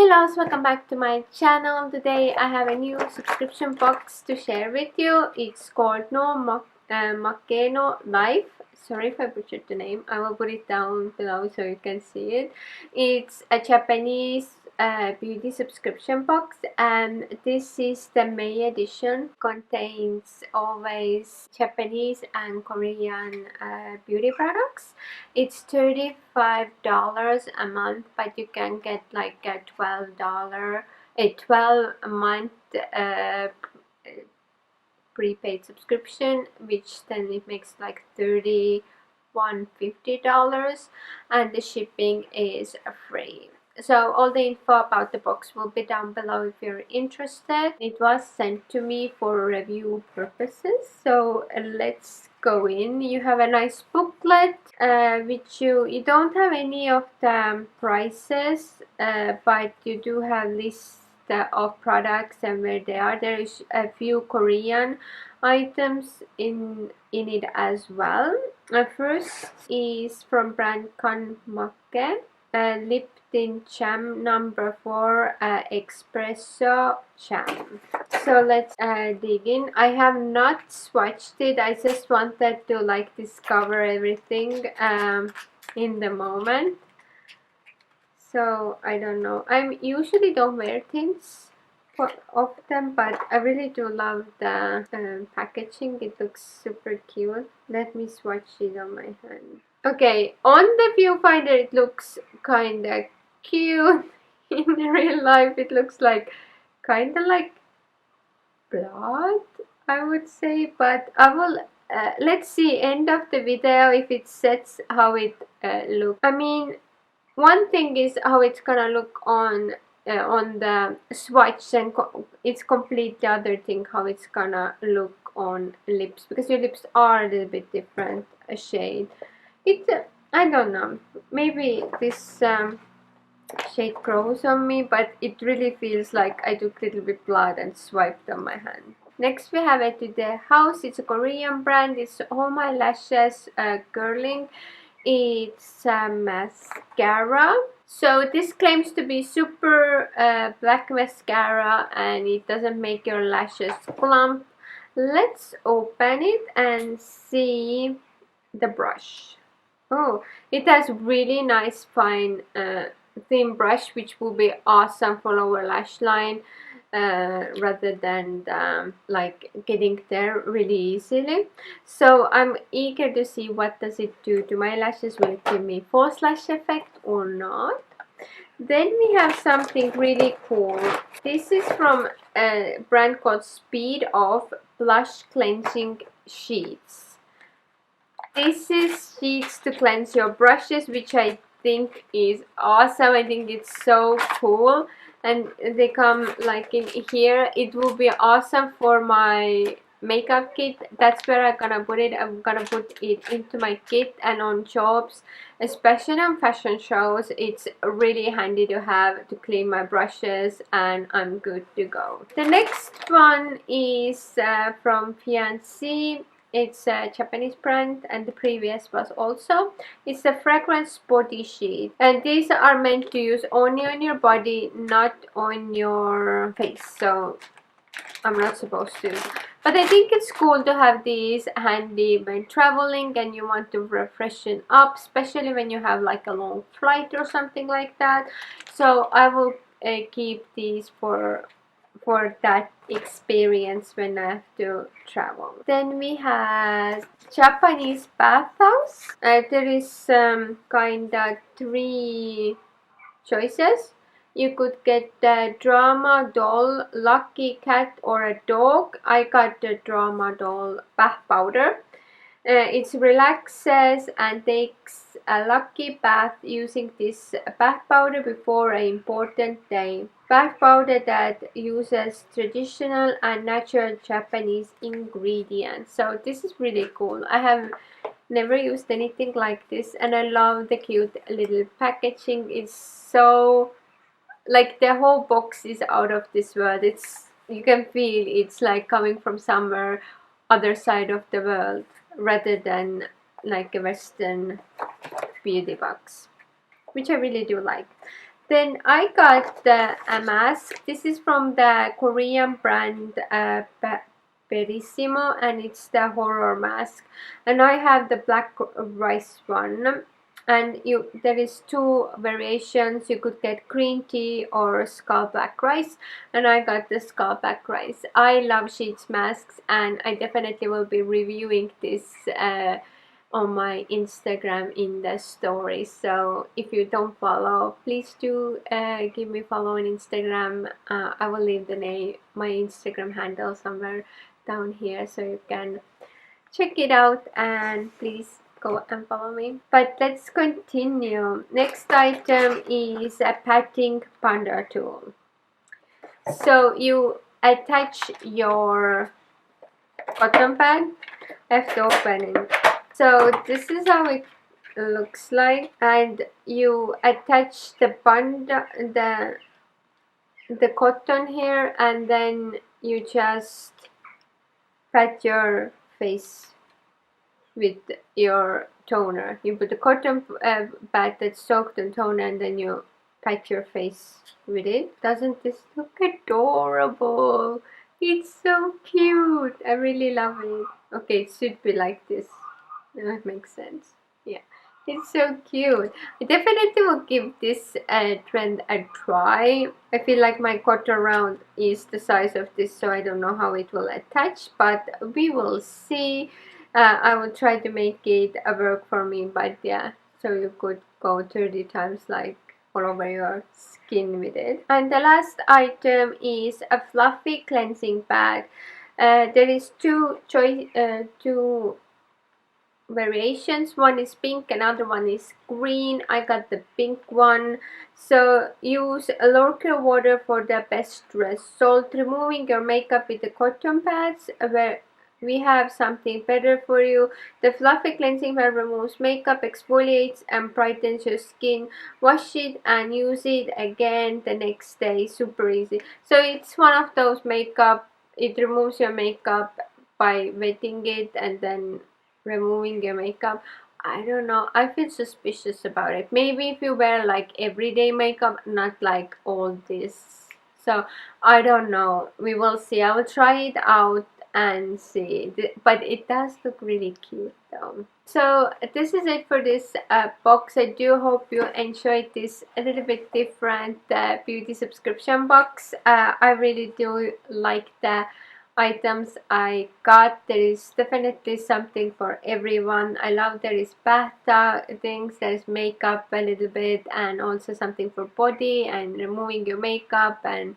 Hey loves, welcome back to my channel. Today I have a new subscription box to share with you. It's called Nomakenolife. Sorry if I butchered the name. I will put it down below so you can see it. It's a Japanese beauty subscription box, and this is the May edition. Contains always Japanese and Korean beauty products. It's $35 a month, but you can get like a a 12-month prepaid subscription, which then it makes like $31.50, and the shipping is free. So all the info about the box will be down below if you're interested. It was sent to me for review purposes, so let's go in. You have a nice booklet, which you don't have any of the prices, but you do have lists of products and where they are. There is a few Korean items in it as well. First is from brand Kanmake, lip tint jam number 4 espresso jam. So let's dig in. I have not swatched it. I just wanted to like discover everything in the moment. So I don't know. I usually don't wear tints often, but I really do love the packaging. It looks super cute. Let me swatch it on my hand. Okay, on the viewfinder it looks kinda cute. In real life it looks like kinda like blood, I would say, but I will let's see end of the video if it sets how it looks. I mean, one thing is how it's gonna look on the swatch, and it's completely other thing how it's gonna look on lips, because your lips are a little bit different shade. I don't know, maybe this shade grows on me, but it really feels like I took a little bit blood and swiped on my hand. Next we have it to the house. It's a Korean brand. It's All My Lashes Curling. It's a mascara. So this claims to be super black mascara, and it doesn't make your lashes plump. Let's open it and see the brush. Oh, it has really nice fine thin brush, which will be awesome for lower lash line, rather than like getting there really easily. So I'm eager to see what does it do to my lashes. Will it give me false lash effect or not? Then we have something really cool. This is from a brand called Speed Off Blush Cleansing Sheets. This is sheets to cleanse your brushes, which I think is awesome. I think it's so cool, and they come like in here. It will be awesome for my makeup kit. That's where I'm gonna put it. I'm gonna put it into my kit, and on jobs, especially on fashion shows, it's really handy to have to clean my brushes, and I'm good to go. The next one is from Fiancé. It's a Japanese brand, and the previous was also. It's a fragrance body sheet, and these are meant to use only on your body, not on your face. So I'm not supposed to, but I think it's cool to have these handy when traveling and you want to refreshen up, especially when you have like a long flight or something like that. So I will keep these for that experience when I have to travel. Then we have Japanese bathhouse. There is kinda 3 choices. You could get the drama doll, lucky cat, or a dog. I got the drama doll bath powder. It relaxes and takes a lucky bath using this bath powder before an important day. Bath powder that uses traditional and natural Japanese ingredients. So this is really cool. I have never used anything like this, and I love the cute little packaging. It's so like the whole box is out of this world. You can feel it's like coming from somewhere other side of the world, rather than like a Western beauty box, which I really do like. Then I got a mask. This is from the Korean brand Perissimo, and it's the horror mask. And I have the black rice one. And there is two variations. You could get green tea or skull black rice, and I got the skull black rice. I love sheets masks, and I definitely will be reviewing this on my Instagram in the story. So if you don't follow, please do give me follow on Instagram. I will leave my Instagram handle somewhere down here so you can check it out, and please go and follow me. But let's continue. Next item is a patting panda tool. So you attach your cotton pad. I have to open it. So this is how it looks like, and you attach the the cotton here, and then you just pat your face with your toner. You put the cotton pad that's soaked in toner, and then you pat your face with it. Doesn't this look adorable? It's so cute. I really love it. Okay, it should be like this. That makes sense. Yeah, it's so cute. I definitely will give this trend a try. I feel like my cotton round is the size of this, so I don't know how it will attach, but we will see. I will try to make it a work for me, but yeah, so you could go 30 times like all over your skin with it. And the last item is a fluffy cleansing pad. There is two variations. One is pink, another one is green. I got the pink one. So use local water for the best result. Removing your makeup with the cotton pads, where we have something better for you. The fluffy cleansing pad removes makeup, exfoliates and brightens your skin. Wash it and use it again the next day. Super easy. So it's one of those makeup, it removes your makeup by wetting it and then removing your makeup. I don't know, I feel suspicious about it. Maybe if you wear like everyday makeup, not like all this. So I don't know, we will see. I will try it out and see, but it does look really cute though. So this is it for this box. I do hope you enjoyed this a little bit different beauty subscription box. I really do like the items I got. There is definitely something for everyone. I love there is bath things, there is makeup a little bit, and also something for body and removing your makeup, and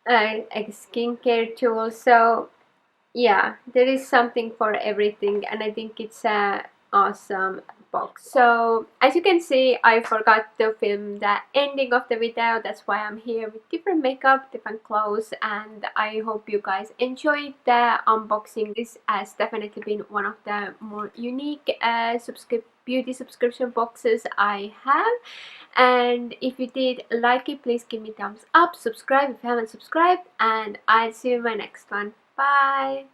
a skincare tool. So yeah, there is something for everything, and I think it's a awesome box. So as you can see, I forgot to film the ending of the video. That's why I'm here with different makeup, different clothes, and I hope you guys enjoyed the unboxing. This has definitely been one of the more unique beauty subscription boxes I have. And if you did like it, please give me thumbs up, subscribe if you haven't subscribed, and I'll see you in my next one. Bye.